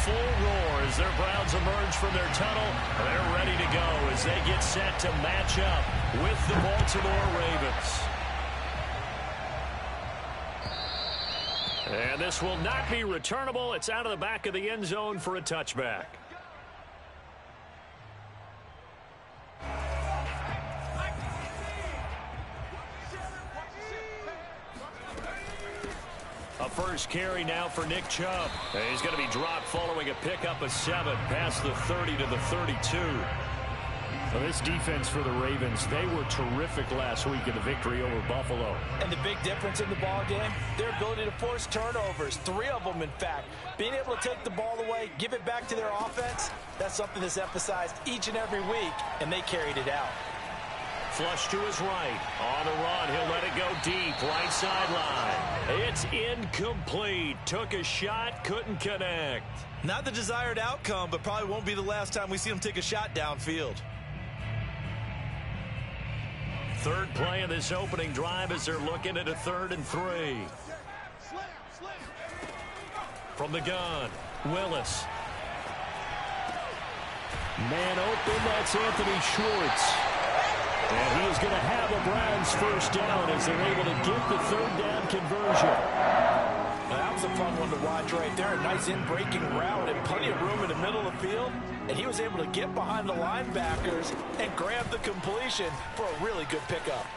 full roar as their Browns emerge from their tunnel. They're ready to go as they get set to match up with the Baltimore Ravens. And this will not be returnable. It's out of the back of the end zone for a touchback. A first carry now for Nick Chubb. He's going to be dropped following a pickup of 7 past the 30 to the 32. Well, this defense for the Ravens, they were terrific last week in the victory over Buffalo. And the big difference in the ball game, their ability to force turnovers, 3 of them in fact. Being able to take the ball away, give it back to their offense, that's something that's emphasized each and every week, and they carried it out. Flush to his right. On the run, he'll let it go deep, right sideline. It's incomplete. Took a shot, couldn't connect. Not the desired outcome, but probably won't be the last time we see him take a shot downfield. Third play of this opening drive as they're looking at a 3rd and 3. From the gun, Willis. Man open, that's Anthony Schwartz. And he is going to have a Browns first down as they're able to get the 3rd down conversion. Now, that was a fun one to watch right there. A nice in-breaking route and plenty of room in the middle of the field. And he was able to get behind the linebackers and grab the completion for a really good pickup.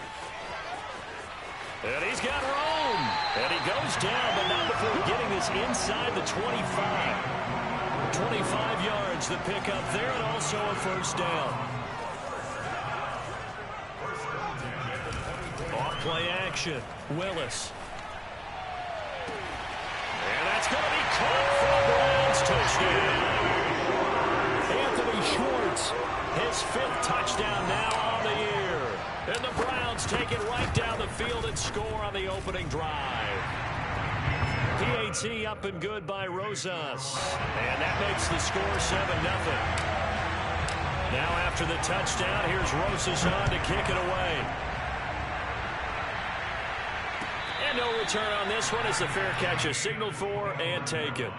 And he's got room. And he goes down, but not before getting this inside the 25. 25 yards, the pickup there, and also a first down. Off-play action, Willis. And that's going to be caught for a Browns touchdown. Anthony Schwartz, his 5th touchdown now on the year. And the Browns take it right down the field and score on the opening drive. PAT up and good by Rosas. And that makes the score 7-0. Now after the touchdown, here's Rosas on to kick it away. And no return on this one as the fair catch is signaled for and taken.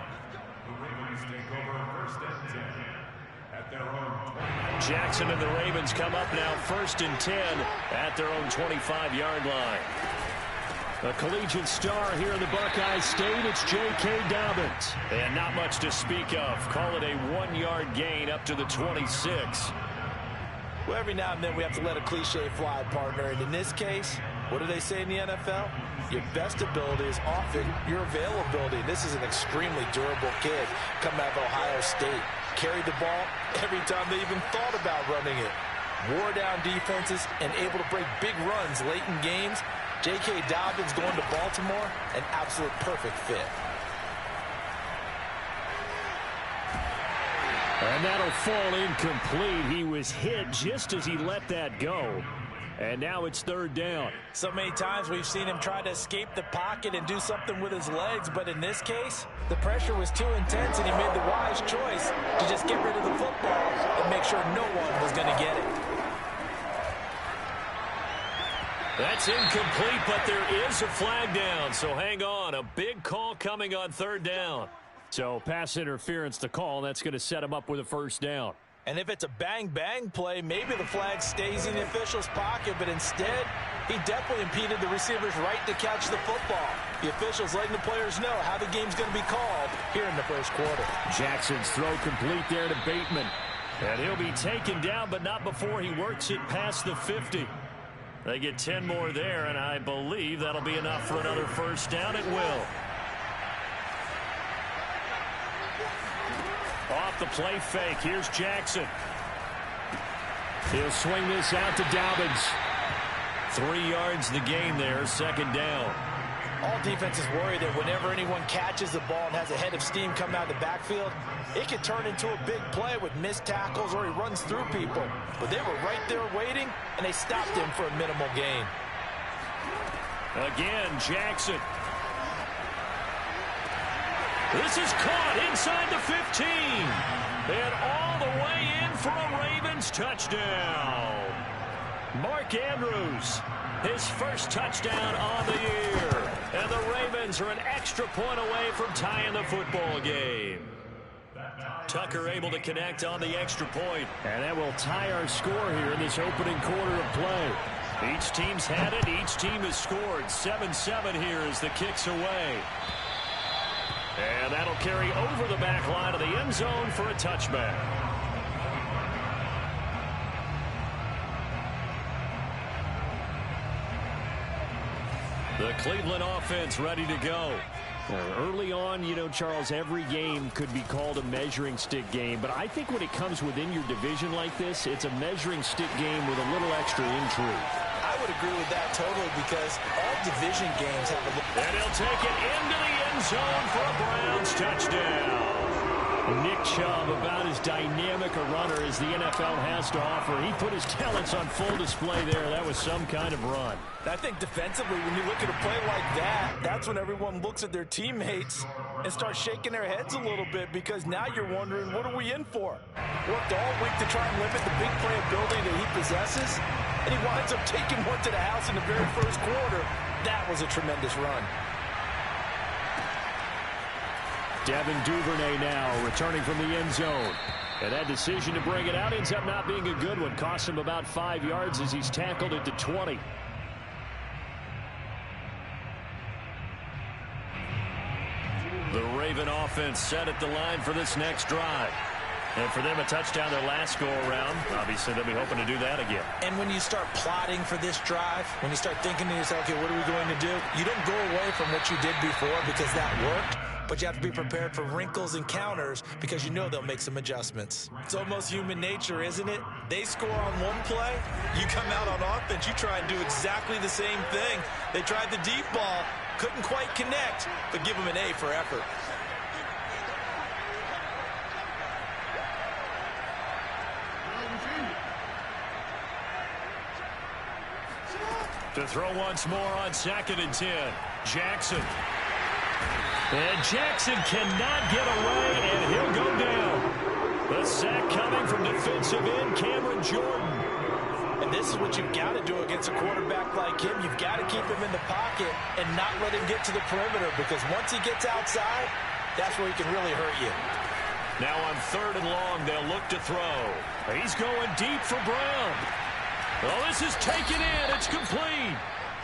Jackson and the Ravens come up now 1st and 10 at their own 25-yard line. A collegiate star here in the Buckeye State, it's J.K. Dobbins. And not much to speak of. Call it a 1-yard gain up to the 26. Well, every now and then we have to let a cliche fly, partner. And in this case, what do they say in the NFL? Your best ability is often your availability. This is an extremely durable kid coming out of Ohio State. Carried the ball every time they even thought about running it. Wore down defenses and able to break big runs late in games. J.K. Dobbins going to Baltimore, an absolute perfect fit. And that'll fall incomplete. He was hit just as he let that go. And now it's 3rd down. So many times we've seen him try to escape the pocket and do something with his legs, but in this case, the pressure was too intense and he made the wise choice to just get rid of the football and make sure no one was going to get it. That's incomplete, but there is a flag down, so hang on. A big call coming on 3rd down. So pass interference to call, that's going to set him up with a first down. And if it's a bang-bang play, maybe the flag stays in the official's pocket, but instead, he definitely impeded the receiver's right to catch the football. The officials letting the players know how the game's going to be called here in the first quarter. Jackson's throw complete there to Bateman. And he'll be taken down, but not before he works it past the 50. They get 10 more there, and I believe that'll be enough for another first down. It will. Off the play fake. Here's Jackson. He'll swing this out to Dobbins. 3 yards the gain there, 2nd down. All defenses worry that whenever anyone catches the ball and has a head of steam come out of the backfield, it could turn into a big play with missed tackles or he runs through people. But they were right there waiting, and they stopped him for a minimal gain. Again, Jackson. This is caught inside the 15. And all the way in for a Ravens touchdown. Mark Andrews, his first touchdown on the year. And the Ravens are an extra point away from tying the football game. Tucker able to connect on the extra point. And that will tie our score here in this opening quarter of play. Each team's had it. Each team has scored. 7-7 here as the kick's away. And that'll carry over the back line of the end zone for a touchback. The Cleveland offense ready to go. Early on, you know, Charles, every game could be called a measuring stick game. But I think when it comes within your division like this, it's a measuring stick game with a little extra intrigue. I would agree with that totally because all division games have a little... And he'll take it into the end zone for a Browns touchdown. Nick Chubb, about as dynamic a runner as the NFL has to offer. He put his talents on full display there. That was some kind of run. I think defensively, when you look at a play like that, that's when everyone looks at their teammates and starts shaking their heads a little bit because now you're wondering, what are we in for? Worked all week to try and limit the big play ability that he possesses, and he winds up taking one to the house in the very first quarter. That was a tremendous run. Devin Duvernay now returning from the end zone. And that decision to bring it out ends up not being a good one. Cost him about 5 yards as he's tackled it to 20. The Raven offense set at the line for this next drive. And for them, a touchdown their last go-around. Obviously, they'll be hoping to do that again. And when you start plotting for this drive, when you start thinking to yourself, okay, what are we going to do? You don't go away from what you did before because that worked. But you have to be prepared for wrinkles and counters because you know they'll make some adjustments. It's almost human nature, isn't it? They score on one play. You come out on offense, you try and do exactly the same thing. They tried the deep ball, couldn't quite connect, but give them an A for effort. To throw once more on 2nd and 10. Jackson. And Jackson cannot get away, and he'll go down. The sack coming from defensive end Cameron Jordan. And this is what you've got to do against a quarterback like him. You've got to keep him in the pocket and not let him get to the perimeter because once he gets outside, that's where he can really hurt you. Now on 3rd and long, they'll look to throw. He's going deep for Brown. Oh, this is taken in. It's complete.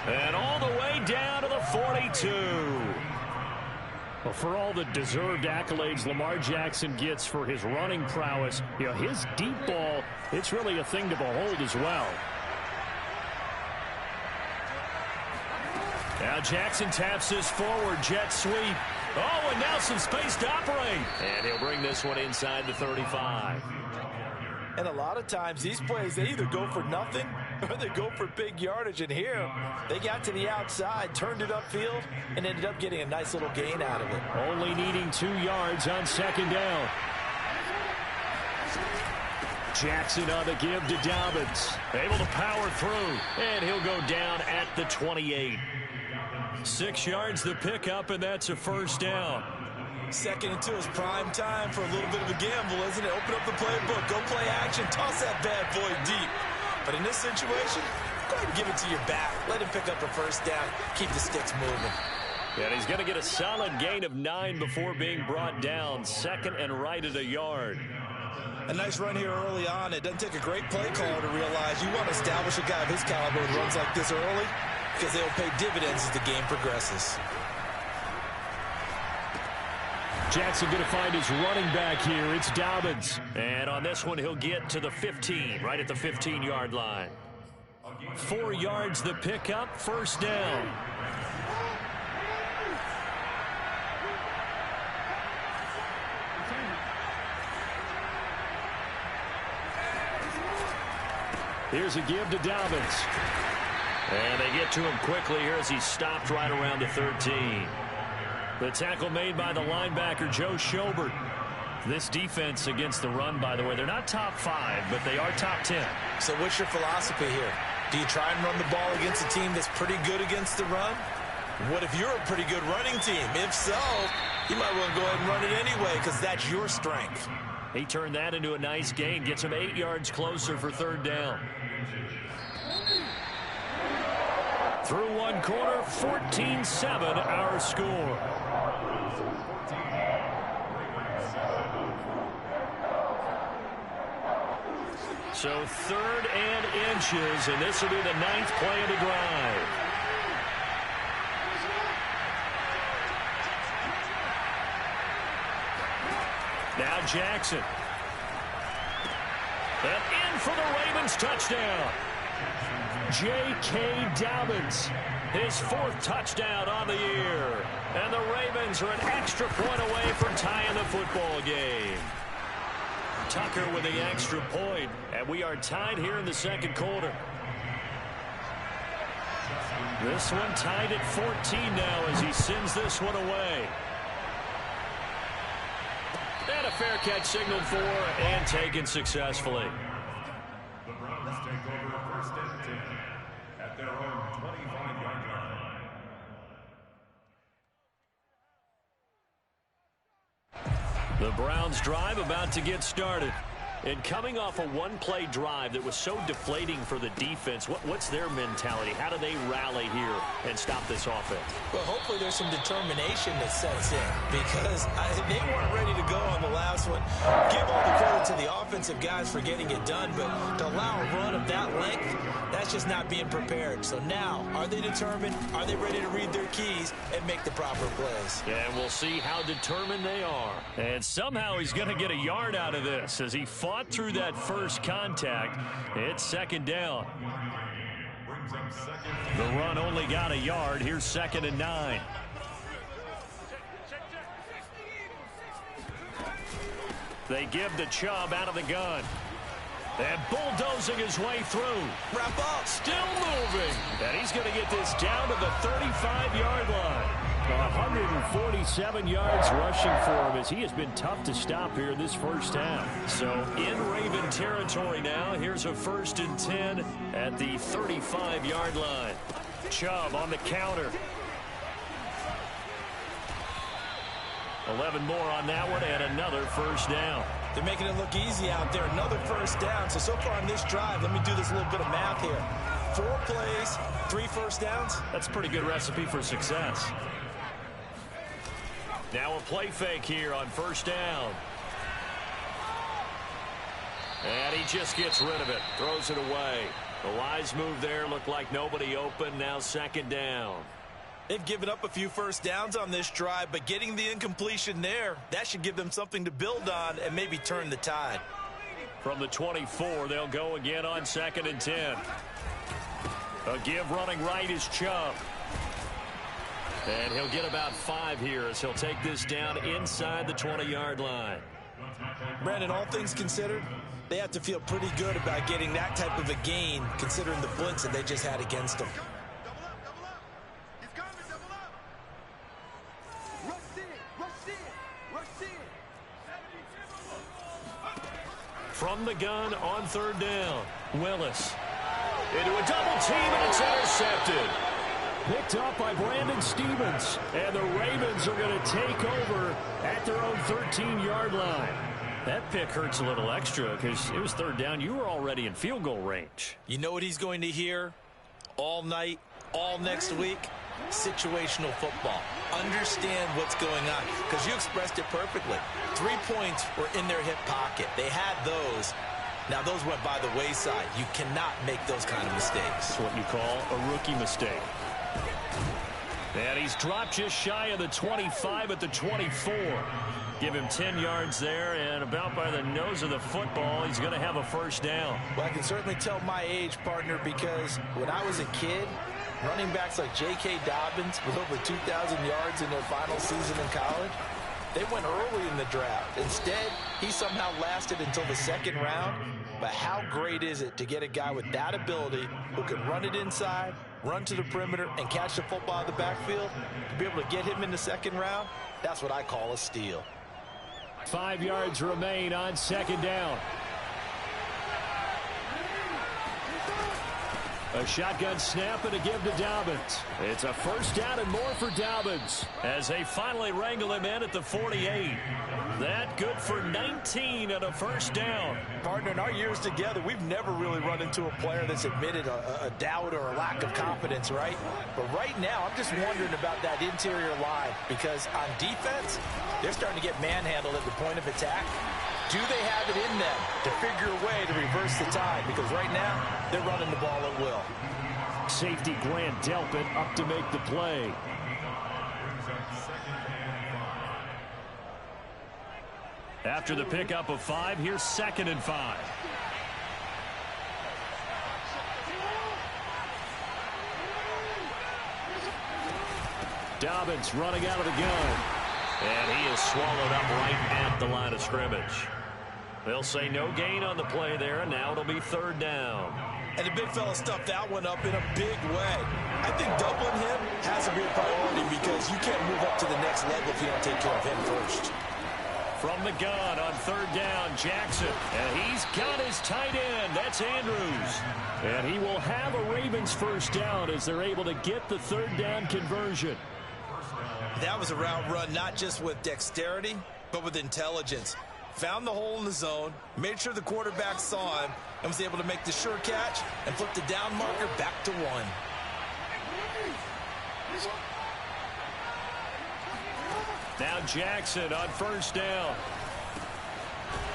And all the way down to the 42. Well, for all the deserved accolades Lamar Jackson gets for his running prowess, you know, his deep ball, it's really a thing to behold as well. Now Jackson taps this forward jet sweep. Oh, and now some space to operate. And he'll bring this one inside the 35. And a lot of times these plays, they either go for nothing or they go for big yardage. And here, they got to the outside, turned it upfield, and ended up getting a nice little gain out of it. Only needing 2 yards on 2nd down. Jackson on the give to Dobbins. Able to power through, and he'll go down at the 28. 6 yards the pickup, and that's a first down. 2nd and 2 is prime time for a little bit of a gamble, isn't it? Open up the playbook, go play action, toss that bad boy deep. But in this situation, go ahead and give it to your back. Let him pick up a first down, keep the sticks moving. And he's going to get a solid gain of 9 before being brought down. 2nd and right at a yard. A nice run here early on. It doesn't take a great play caller to realize you want to establish a guy of his caliber who runs like this early because they'll pay dividends as the game progresses. Jackson going to find his running back here. It's Dobbins. And on this one, he'll get to the 15, right at the 15-yard line. 4 yards the pickup, first down. Here's a give to Dobbins. And they get to him quickly here as he stopped right around the 13. The tackle made by the linebacker, Joe Schobert. This defense against the run, by the way, they're not top 5, but they are top 10. So what's your philosophy here? Do you try and run the ball against a team that's pretty good against the run? What if you're a pretty good running team? If so, you might want to go ahead and run it anyway because that's your strength. He turned that into a nice gain, gets him 8 yards closer for 3rd down. Through one quarter, 14-7 our score. So 3rd and inches, and this will be the 9th play of the drive. Now Jackson. And in for the Ravens touchdown. J.K. Dobbins, his 4th touchdown on the year. And the Ravens are an extra point away from tying the football game. Tucker with the extra point, and we are tied here in the 2nd quarter. This one tied at 14 now as he sends this one away. And a fair catch signaled for and taken successfully. The Browns take over 1st and 10 at their own 25-yard line. The Browns drive about to get started. And coming off a one-play drive that was so deflating for the defense, what's their mentality? How do they rally here and stop this offense? Well, hopefully there's some determination that sets in because they weren't ready to go on the last one. Give all the credit to the offensive guys for getting it done, but to allow a run of that length, that's just not being prepared. So now, are they determined? Are they ready to read their keys and make the proper plays? And we'll see how determined they are. And somehow he's going to get a yard out of this as he fought through that first contact. It's 2nd down. The run only got a yard. Here's 2nd and 9. They give to Chubb out of the gun. And bulldozing his way through. Wrap up. Still moving. And he's going to get this down to the 35-yard line. 147 yards rushing for him as he has been tough to stop here in this first half. So in Raven territory now. Here's a 1st and 10 at the 35-yard line. Chubb on the counter. 11 more on that one and another 1st down. They're making it look easy out there. Another 1st down. So far on this drive, let me do this little bit of math here. 4 plays, 3 1st downs. That's a pretty good recipe for success. Now a play fake here on 1st down. And he just gets rid of it. Throws it away. The wise move there. Looked like nobody open. Now 2nd down. They've given up a few 1st downs on this drive, but getting the incompletion there, that should give them something to build on and maybe turn the tide. From the 24, they'll go again on 2nd and 10. A give running right is Chubb. And he'll get about 5 here as he'll take this down inside the 20-yard line. Brandon, all things considered, they have to feel pretty good about getting that type of a gain considering the blitz that they just had against them. From the gun on 3rd down, Willis. Into a double team, and it's intercepted. Picked up by Brandon Stevens. And the Ravens are going to take over at their own 13-yard line. That pick hurts a little extra because it was 3rd down. You were already in field goal range. You know what he's going to hear all night, all next week? Situational football. Understand what's going on because you expressed it perfectly. 3 points were in their hip pocket. They had those. Now those went by the wayside. You cannot make those kind of mistakes. That's what you call a rookie mistake. And he's dropped just shy of the 25 at the 24. Give him 10 yards there, and about by the nose of the football, he's going to have a 1st down. Well, I can certainly tell my age, partner, because when I was a kid, running backs like J.K. Dobbins with over 2,000 yards in their final season in college, they went early in the draft. Instead, he somehow lasted until the 2nd round. But how great is it to get a guy with that ability who can run it inside, run to the perimeter, and catch the football out of the backfield? To be able to get him in the 2nd round, that's what I call a steal. 5 yards remain on 2nd down. A shotgun snap and a give to Dobbins. It's a 1st down and more for Dobbins as they finally wrangle him in at the 48. That good for 19 and a 1st down. Partner, in our years together, we've never really run into a player that's admitted a doubt or a lack of confidence, right? But right now, I'm just wondering about that interior line because on defense, they're starting to get manhandled at the point of attack. Do they have it in them to figure a way to reverse the tide? Because right now, they're running the ball at will. Safety Grant Delpit up to make the play. After the pickup of 5, here's 2nd and 5. Dobbins running out of the gun. And he is swallowed up right at the line of scrimmage. They'll say no gain on the play there, and now it'll be 3rd down. And the big fella stuffed that one up in a big way. I think doubling him has to be a priority because you can't move up to the next level if you don't take care of him first. From the gun on 3rd down, Jackson. And he's got his tight end. That's Andrews. And he will have a Ravens 1st down as they're able to get the 3rd down conversion. That was a route run not just with dexterity, but with intelligence. Found the hole in the zone, made sure the quarterback saw him, and was able to make the sure catch and flip the down marker back to 1. Now Jackson on 1st down.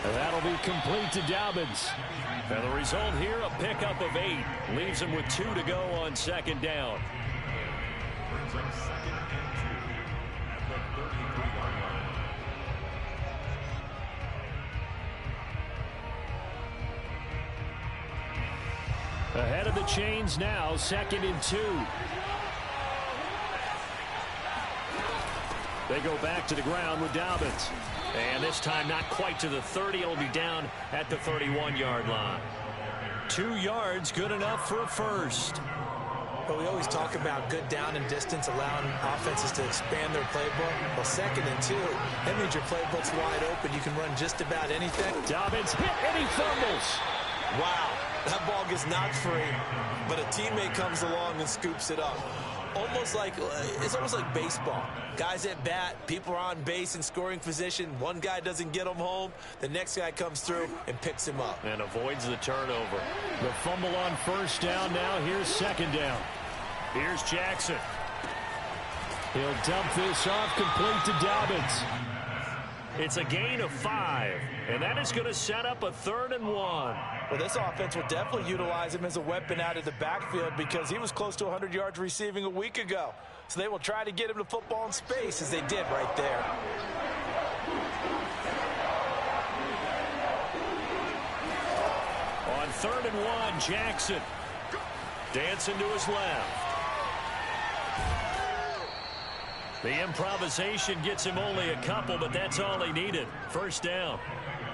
And that'll be complete to Dobbins. And the result here, a pickup of 8. Leaves him with 2 to go on 2nd down. Brings up 2nd and 2 at the 33-yard line. Ahead of the chains now, 2nd and 2. They go back to the ground with Dobbins. And this time not quite to the 30. It'll be down at the 31-yard line. 2 yards, good enough for a first. But we always talk about good down and distance, allowing offenses to expand their playbook. Well, 2nd and 2, that means your playbook's wide open. You can run just about anything. Dobbins hit and he fumbles. Wow, that ball gets knocked free, but a teammate comes along and scoops it up. It's almost like baseball. Guys at bat, people are on base in scoring position. One guy doesn't get him home. The next guy comes through and picks him up. And avoids the turnover. The fumble on 1st down. Now here's 2nd down. Here's Jackson. He'll dump this off complete to Dobbins. It's a gain of 5. And that is going to set up a 3rd and 1. Well, this offense will definitely utilize him as a weapon out of the backfield because he was close to 100 yards receiving a week ago. So they will try to get him to football in space as they did right there. On 3rd and 1, Jackson. Dancing to his left. The improvisation gets him only a couple, but that's all he needed. 1st down.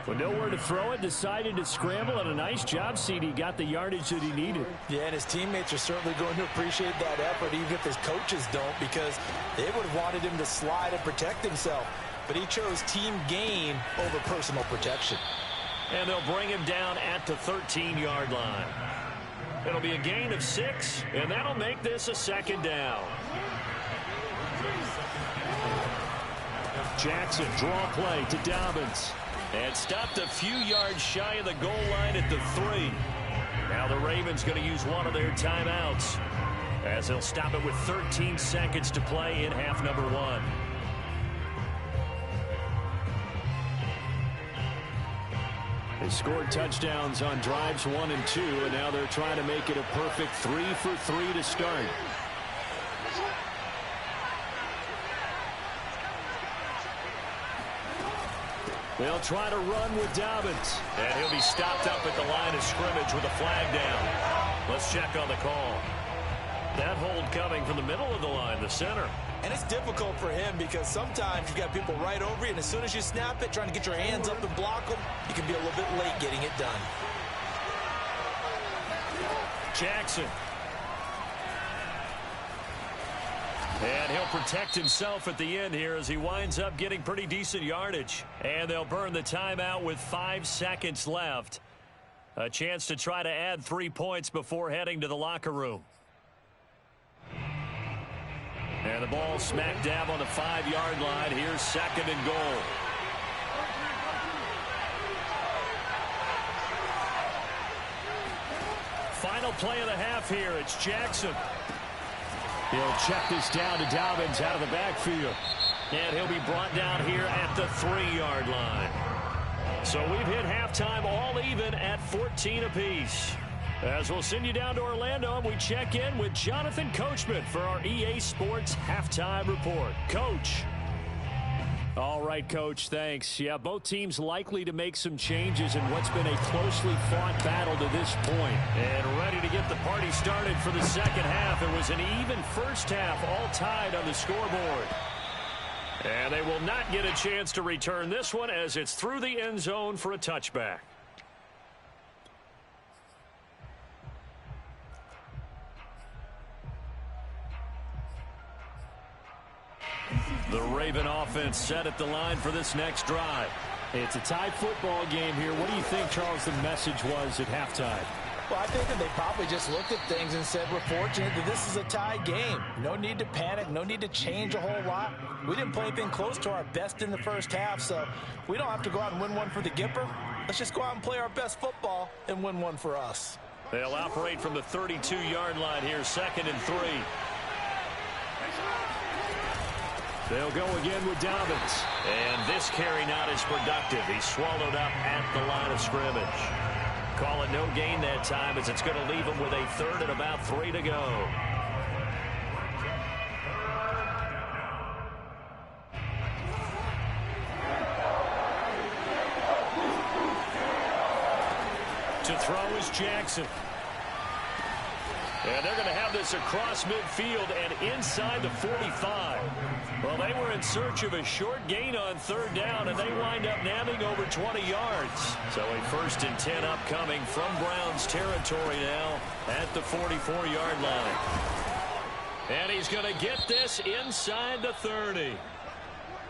With nowhere to throw it, decided to scramble, and a nice job, CD. Got the yardage that he needed. Yeah, and his teammates are certainly going to appreciate that effort, even if his coaches don't, because they would have wanted him to slide and protect himself. But he chose team gain over personal protection. And they'll bring him down at the 13-yard line. It'll be a gain of 6, and that'll make this a 2nd down. Jackson, draw play to Dobbins. And stopped a few yards shy of the goal line at the 3. Now the Ravens going to use one of their timeouts as they'll stop it with 13 seconds to play in half number 1. They scored touchdowns on drives 1 and 2, and now they're trying to make it a perfect 3 for 3 to start. They'll try to run with Dobbins. And he'll be stopped up at the line of scrimmage with a flag down. Let's check on the call. That hold coming from the middle of the line, the center. And it's difficult for him because sometimes you've got people right over you, and as soon as you snap it, trying to get your hands up and block them, you can be a little bit late getting it done. Jackson. And he'll protect himself at the end here as he winds up getting pretty decent yardage. And they'll burn the timeout with 5 seconds left. A chance to try to add 3 points before heading to the locker room. And the ball smack dab on the 5-yard line. Here's 2nd and goal. Final play of the half here. It's Jackson. He'll check this down to Dobbins out of the backfield. And he'll be brought down here at the 3-yard line. So we've hit halftime all even at 14 apiece. As we'll send you down to Orlando, and we check in with Jonathan Coachman for our EA Sports Halftime Report. Coach. All right, Coach, thanks. Yeah, both teams likely to make some changes in what's been a closely fought battle to this point. And ready to get the party started for the second half. It was an even first half, all tied on the scoreboard. And they will not get a chance to return this one as it's through the end zone for a touchback. The Raven offense set at the line for this next drive. It's a tie football game here. What do you think, Charles, the message was at halftime? Well, I think that they probably just looked at things and said, we're fortunate that this is a tie game. No need to panic. No need to change a whole lot. We didn't play anything close to our best in the first half, so we don't have to go out and win one for the Gipper. Let's just go out and play our best football and win one for us. They'll operate from the 32-yard line here, 2nd and 3. They'll go again with Dobbins. And this carry not as productive. He's swallowed up at the line of scrimmage. Call it no gain that time as it's going to leave him with a 3rd and about 3 to go. To throw is Jackson. And they're going to have this across midfield and inside the 45. Well, they were in search of a short gain on 3rd down, and they wind up nabbing over 20 yards. So a 1st and 10 upcoming from Browns territory now at the 44-yard line. And he's going to get this inside the 30.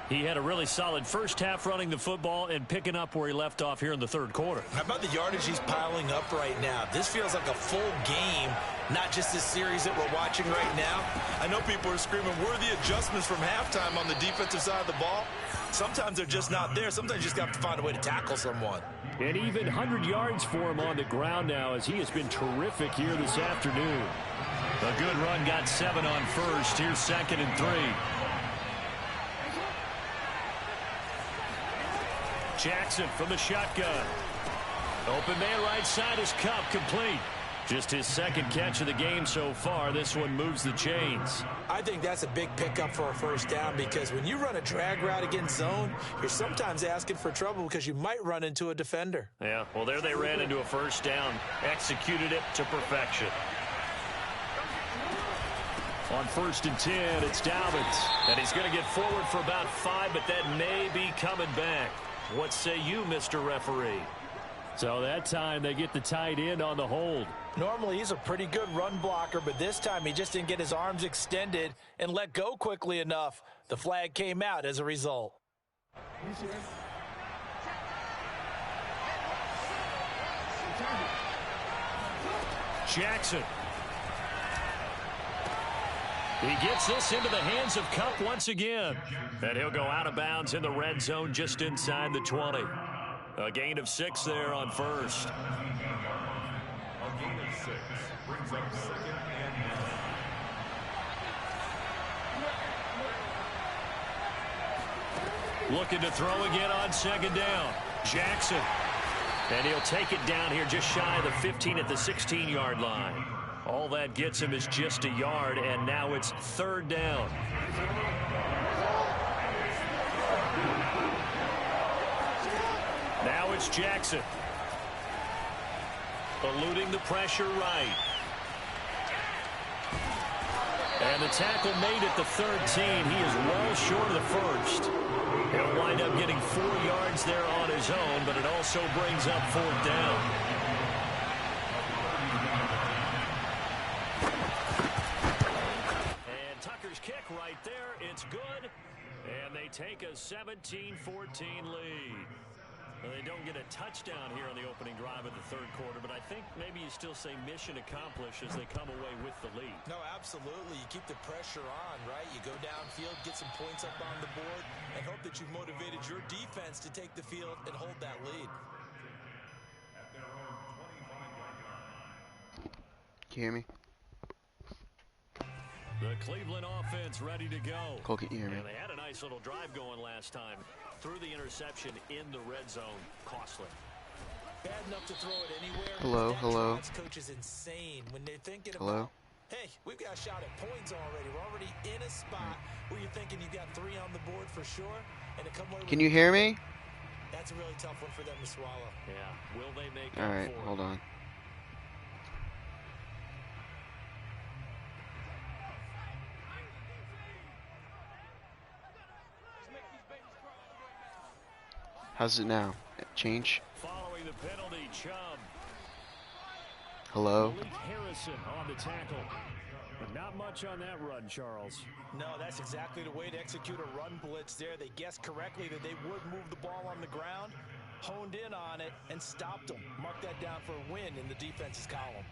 He had a really solid first half running the football and picking up where he left off here in the 3rd quarter. How about the yardage he's piling up right now? This feels like a full game, not just this series that we're watching right now. I know people are screaming, where are the adjustments from halftime on the defensive side of the ball? Sometimes they're just not there. Sometimes you just have to find a way to tackle someone. And even 100 yards for him on the ground now as he has been terrific here this afternoon. A good run, got 7 on 1st. Here's 2nd and 3. Jackson from the shotgun. Open man right side is Cup, complete. Just his 2nd catch of the game so far. This one moves the chains. I think that's a big pickup for a 1st down because when you run a drag route against zone, you're sometimes asking for trouble because you might run into a defender. Yeah, well, there they ran into a 1st down. Executed it to perfection. On 1st and 10, it's Dobbins. And he's going to get forward for about 5, but that may be coming back. What say you, Mr. Referee? So that time they get the tight end on the hold. Normally he's a pretty good run blocker, but this time he just didn't get his arms extended and let go quickly enough. The flag came out as a result. Jackson. He gets this into the hands of Cup once again. And he'll go out of bounds in the red zone just inside the 20. A gain of 6 there on 1st. A gain of 6 brings up 2nd and 9. Looking to throw again on 2nd down. Jackson. And he'll take it down here just shy of the 15 at the 16-yard line. All that gets him is just a yard, and now it's 3rd down. Now it's Jackson. Eluding the pressure right. And the tackle made at the 13. He is well short of the 1st. He'll wind up getting 4 yards there on his own, but it also brings up 4th down. Kick right there. It's good. And they take a 17-14 lead. Well, they don't get a touchdown here on the opening drive of the 3rd quarter, but I think maybe you still say mission accomplished as they come away with the lead. No, absolutely. You keep the pressure on, right? You go downfield, get some points up on the board, and hope that you've motivated your defense to take the field and hold that lead. At their own 25-yard line. Can you hear me? The Cleveland offense ready to go. Cole, can you hear me? And they had a nice little drive going last time. Threw the interception in the red zone, costly. Bad enough to throw it anywhere. Hello, That hello. drives coaches insane when they're thinking Hello. about, hey, we've got a shot at points already. We're already in a spot where you're thinking you've got 3 on the board for sure. And to come away with Can you hear me? That's a really tough one for them to swallow. Yeah, will they make All up right, for it? hold on. How's it now? Change? Following the penalty, Chubb. Hello? Malik Harrison on the tackle. But not much on that run, Charles. No, that's exactly the way to execute a run blitz there. They guessed correctly that they would move the ball on the ground, honed in on it, and stopped them. Mark that down for a win in the defense's column.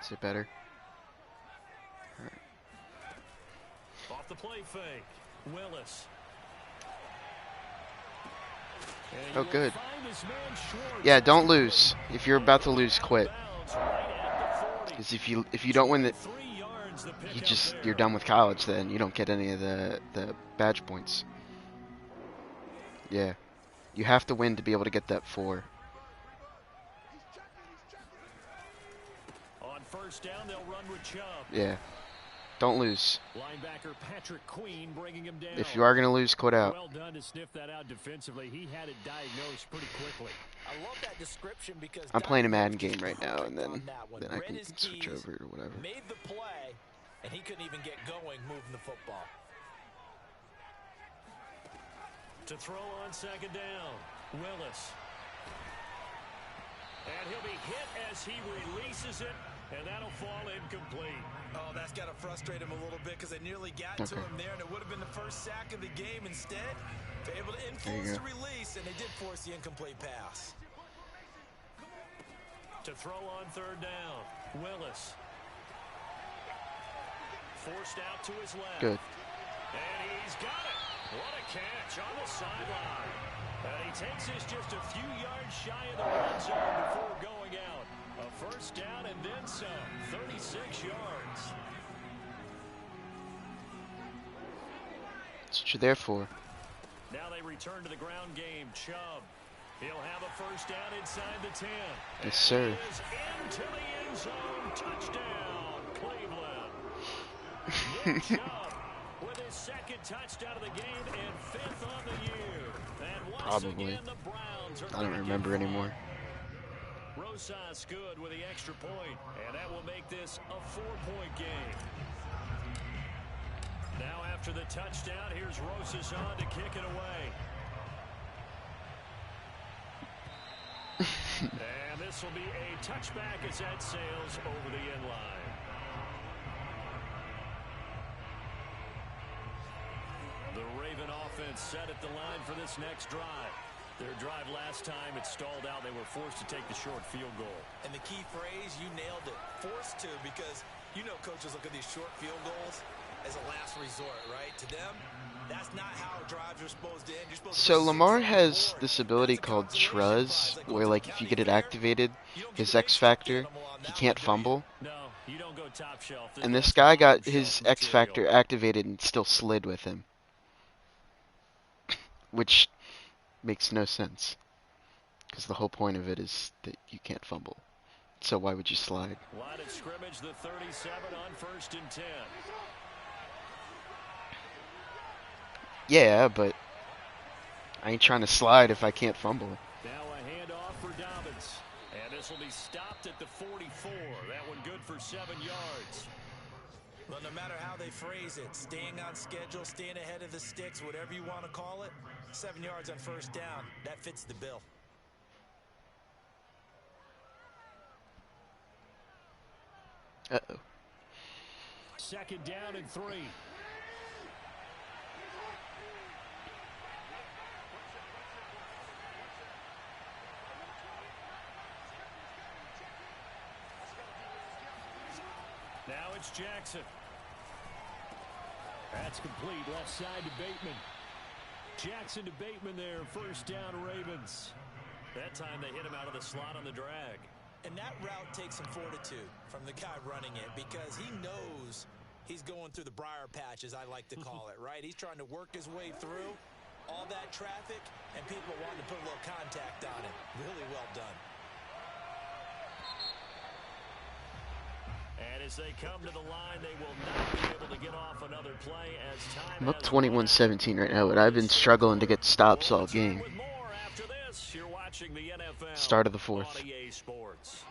Is it better? Off the play fake, Willis. And Oh, you'll good. find this man Schwartz Yeah, has don't the lose. If you're about to lose, quit. bounds right at the 40. Because if you don't win the, 3 yards the pickup you're there. done with college. Then you don't get any of the badge points. Yeah, you have to win to be able to get that 4. On first down, they'll run with Chubb. Yeah, don't lose. Linebacker Patrick Queen bringing him down. If you are gonna lose, quit out. Well done to sniff that out defensively. He had it diagnosed pretty quickly. I love that description because I'm playing a Madden game right now, and then I Read can his switch keys, over or whatever. made the play, and he couldn't even get going moving the football. To throw on second down, Willis. And he'll be hit as he releases it, and that'll fall incomplete. Oh, that's got to frustrate him a little bit because they nearly got to him there, and it would have been the first sack of the game. Instead, they're able to influence the release, and they did force the incomplete pass. To throw on third down, Willis. Forced out to his left. Good. And he's got it. What a catch on the sideline. And he takes this just a few yards shy of the red zone before going out. A first down and then some. 36 yards. That's what you're there for. Now they return to the ground game. Chubb. He'll have a first down inside the 10. Yes, sir. And he is into the end zone. Touchdown, Cleveland. Nick Chubb with his second touchdown of the game and 5th on the year. And once Probably. again, the Browns are I don't gonna remember get anymore. Rosas good with the extra point, and that will make this a 4-point game. Now after the touchdown, here's Rosas on to kick it away. And this will be a touchback as that sails over the end line. The Raven offense set at the line for this next drive. Their drive last time, it stalled out. They were forced to take the short field goal. And the key phrase, you nailed it, forced to, because you know coaches look at these short field goals as a last resort, right? To them, that's not how drives are supposed to end. You're supposed to So put Lamar 6 on the has board. this ability That's a called consolation Truz, prize. where like if you get it activated, his X Factor, he can't fumble. No, you don't go top shelf. And this guy got his X Factor activated and still slid with him. Which makes no sense. Because the whole point of it is that you can't fumble. So why would you slide? Line of scrimmage, the 37 on 1st and 10. Yeah, but I ain't trying to slide if I can't fumble. Now a handoff for Dobbins. And this will be stopped at the 44. That one good for 7 yards. Well, no matter how they phrase it, staying on schedule, staying ahead of the sticks, whatever you want to call it, 7 yards on first down, that fits the bill. Uh-oh. Second down and 3. Now it's Jackson. That's complete. Left side to Bateman. Jackson to Bateman there. First down, Ravens. That time they hit him out of the slot on the drag. And that route takes some fortitude from the guy running it because he knows He's going through the briar patch, as I like to call it, right? He's trying to work his way through all that traffic, and people wanting to put a little contact on him. Really well done. And as they come to the line, they will not be able to get off another play as time I'm up has 21-17 right now, but I've been struggling to get stops all game. with more after this. You're watching the NFL Start of the fourth. on EA Sports.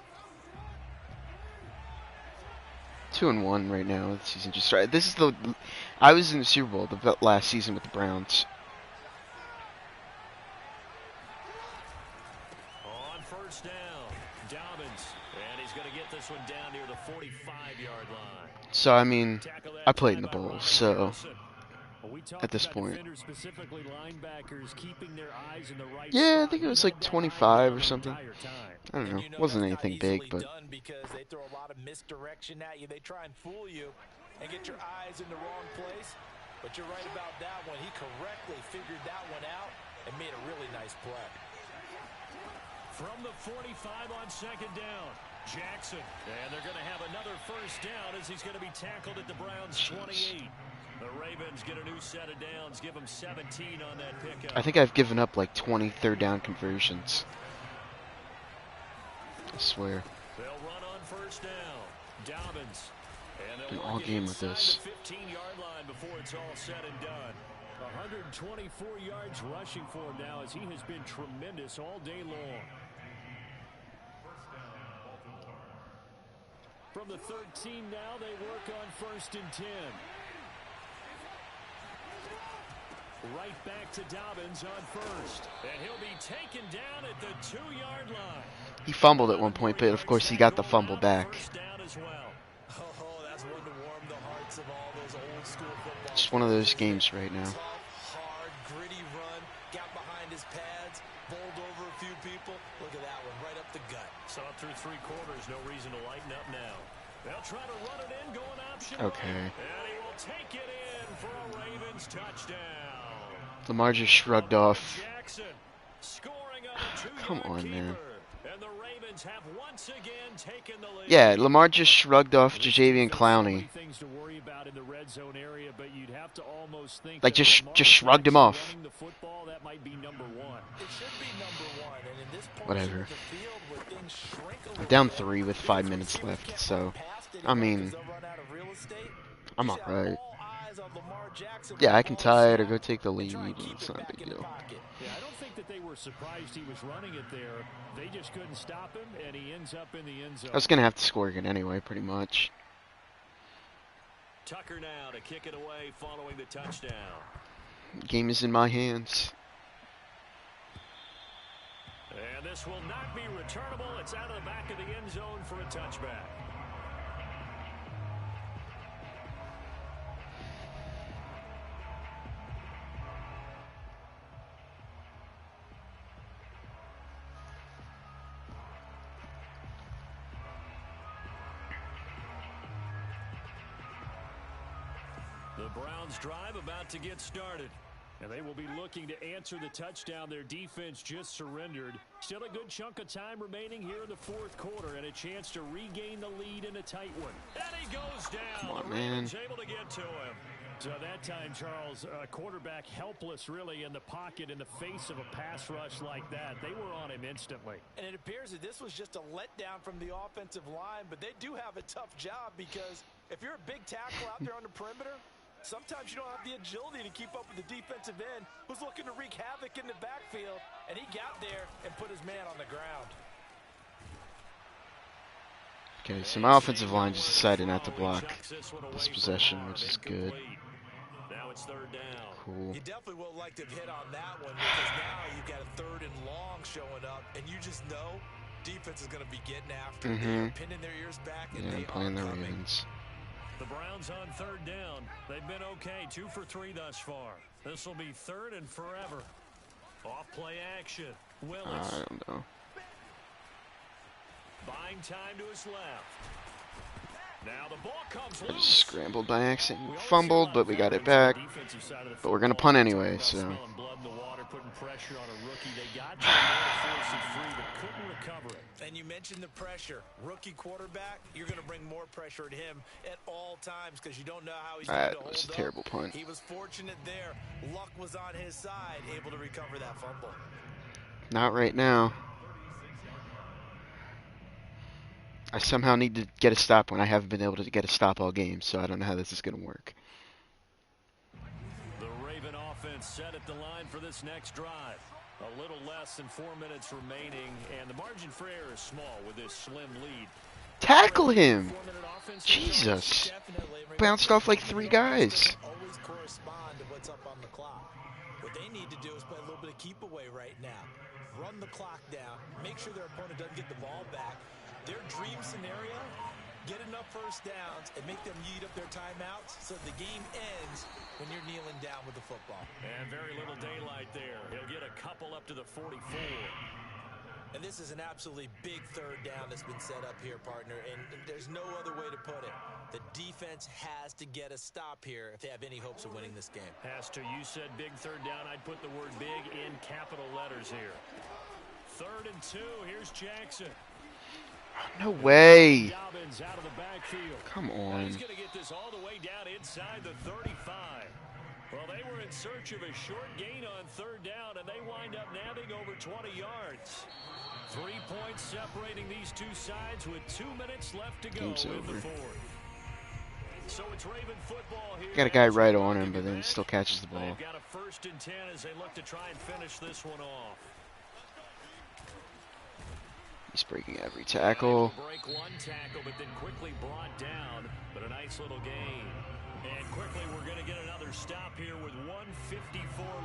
2-1 right now. The season just started. This is the. I was in the Super Bowl the last season with the Browns. On first down, Dobbins, and he's going to get this one down near the 45-yard line. So I mean, I played in the bowl, so at this point. Yeah, I think it was like 25 or something. I don't know. It wasn't anything big, but because they throw a lot of misdirection at you. They try and fool you and get your eyes in the wrong place. But you're right about that one. He correctly figured that one out and made a really nice play. From the 45 on second down, Jackson. And they're going to have another first down as he's going to be tackled at the Browns' 28. The Ravens get a new set of downs, give them 17 on that pickup. I think I've given up like 20 third down conversions. I swear. They'll run on first down. Dobbins. And Been they'll all game with this. 15-yard line before it's all said and done. 124 yards rushing for him now as he has been tremendous all day long. From the 13 now, they work on first and 10. Right back to Dobbins on first. And he'll be taken down at the 2-yard line. He fumbled at one point, but of course he got the fumble back. Oh, that's one to warm the hearts of all those old school football. Just one of those games right now. Hard, gritty run, got behind his pads, bowled over a few people. Look at that one, right up the gut. Saw it through 3 quarters, no reason to lighten up now. They'll try to run it in, going option. Okay. And he will take it in for a Ravens touchdown. Lamar just shrugged off. Jackson scoring on a 2-yard Come on, man. And the Ravens have once again taken the lead. Yeah, Lamar just shrugged off Jadeveon Clowney. Things to worry about in the red zone area, but you'd have to almost think like just shrugged him off. The football, that might be number 1. It should be number 1, and in this Whatever. of the field where things shrink a I'm little down bit, 3 with 5 minutes left, so I mean, I'm alright. Yeah, I can tie it or go take the lead. It's not a big deal. Yeah, I don't think that they were surprised he was running it there. They just couldn't stop him, and he ends up in the end zone. I was gonna have to score again anyway, pretty much. Tucker now to kick it away following the touchdown. Game is in my hands. And this will not be returnable. It's out of the back of the end zone for a touchback. The Browns drive about to get started. And they will be looking to answer the touchdown their defense just surrendered. Still a good chunk of time remaining here in the 4th quarter and a chance to regain the lead in a tight one. And he goes down. Come on, man. Able to get to him. So that time, Charles, quarterback helpless really in the pocket in the face of a pass rush like that. They were on him instantly. And it appears that this was just a letdown from the offensive line, but they do have a tough job because if you're a big tackle out there on the perimeter, sometimes you don't have the agility to keep up with the defensive end who's looking to wreak havoc in the backfield, and he got there and put his man on the ground. Okay, so my offensive line just decided not to block this possession, which is good. Now it's 3rd down. Cool. You definitely would like to have hit on that one because now you've got a 3rd and long showing up, and you just know defense is going to be getting after it. They're pinning their ears back, and Yeah, they I'm playing the are coming. Ravens. The Browns on 3rd down. They've been okay, 2 for 3 thus far. This will be 3rd and forever. Off play action. Willis. I don't know. Buying time to his left. Now the ball comes I just loose. scrambled by accident. Fumbled, but we got it back. But we're going to punt anyway, so. Blood in the water, putting pressure on a rookie. They got to the man to force it free, but couldn't recover it. And you mentioned the pressure. Rookie quarterback, you're going to bring more pressure at him at all times because you don't know how he's going to hold up. That was a terrible punt. He was fortunate there. Luck was on his side, able to recover that fumble. Not right now. I somehow need to get a stop when I haven't been able to get a stop all game, so I don't know how this is going to work. The Raven offense set at the line for this next drive. A little less than 4 minutes remaining, and the margin for error is small with this slim lead. Tackle him! Jesus! Bounced off like 3 guys. Always correspond to what's up on the clock. What they need to do is play a little bit of keep away right now. Run the clock down. Make sure their opponent doesn't get the ball back. Their dream scenario, get enough first downs and make them eat up their timeouts so the game ends when you're kneeling down with the football. And very little daylight there. He'll get a couple up to the 44. And this is an absolutely big third down that's been set up here, partner, and there's no other way to put it. The defense has to get a stop here if they have any hopes of winning this game. Has to. You said big third down. I'd put the word big in capital letters here. 3rd and 2. Here's Jackson. No way. Dobbins out of the backfield. Come on. He's going to get this all the way down inside the 35. Well, they were in search of a short gain on 3rd down, and they wind up nabbing over 20 yards. 3 points separating these two sides with 2 minutes left to go Game's in over. the 4th. So it's Raven football here. Got a guy right on him, but then he still catches the ball. They've got a 1st and 10 as they look to try and finish this one off. He's breaking every tackle. Break one tackle, but then quickly brought down. But a nice little gain. And quickly, we're going to get another stop here with 1:54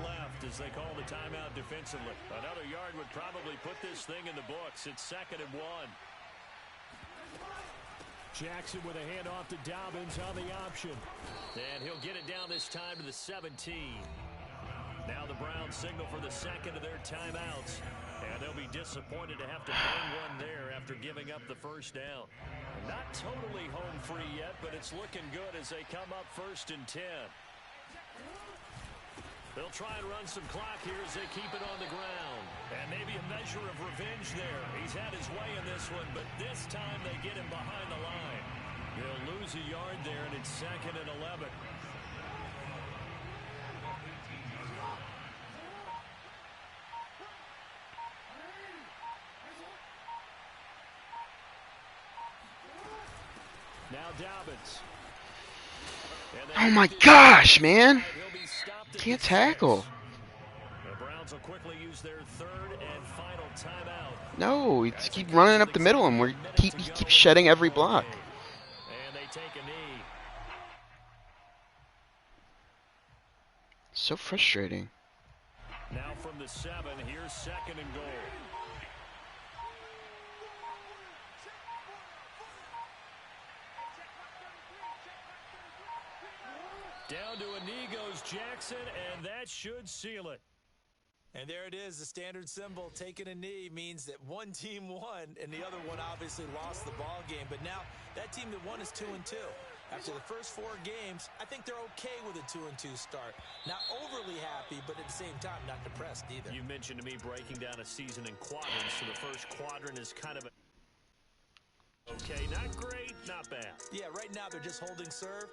left as they call the timeout defensively. Another yard would probably put this thing in the books. It's 2nd and 1. Jackson with a handoff to Dobbins on the option. And he'll get it down this time to the 17. Now the Browns signal for the 2nd of their timeouts. And they'll be disappointed to have to bring one there after giving up the 1st down. Not totally home free yet, but it's looking good as they come up 1st and 10. They'll try and run some clock here as they keep it on the ground. And maybe a measure of revenge there. He's had his way in this one, but this time they get him behind the line. They'll lose a yard there, and it's 2nd and 11. Now Dobbins. Oh my gosh, man. Can't tackle. The Browns will quickly use their 3rd and final timeout. No, he just keep running up the middle and he keeps shedding every block. And they take a knee. So frustrating. Now from the 7, here's 2nd and goal. Down to a knee goes Jackson, and that should seal it. And there it is, the standard symbol. Taking a knee means that one team won, and the other one obviously lost the ball game. But now that team that won is 2-2. After the first 4 games, I think they're okay with a 2-2 start. Not overly happy, but at the same time, not depressed either. You mentioned to me breaking down a season in quadrants, so the first quadrant is kind of a... Okay, not great, not bad. Yeah, right now they're just holding serve.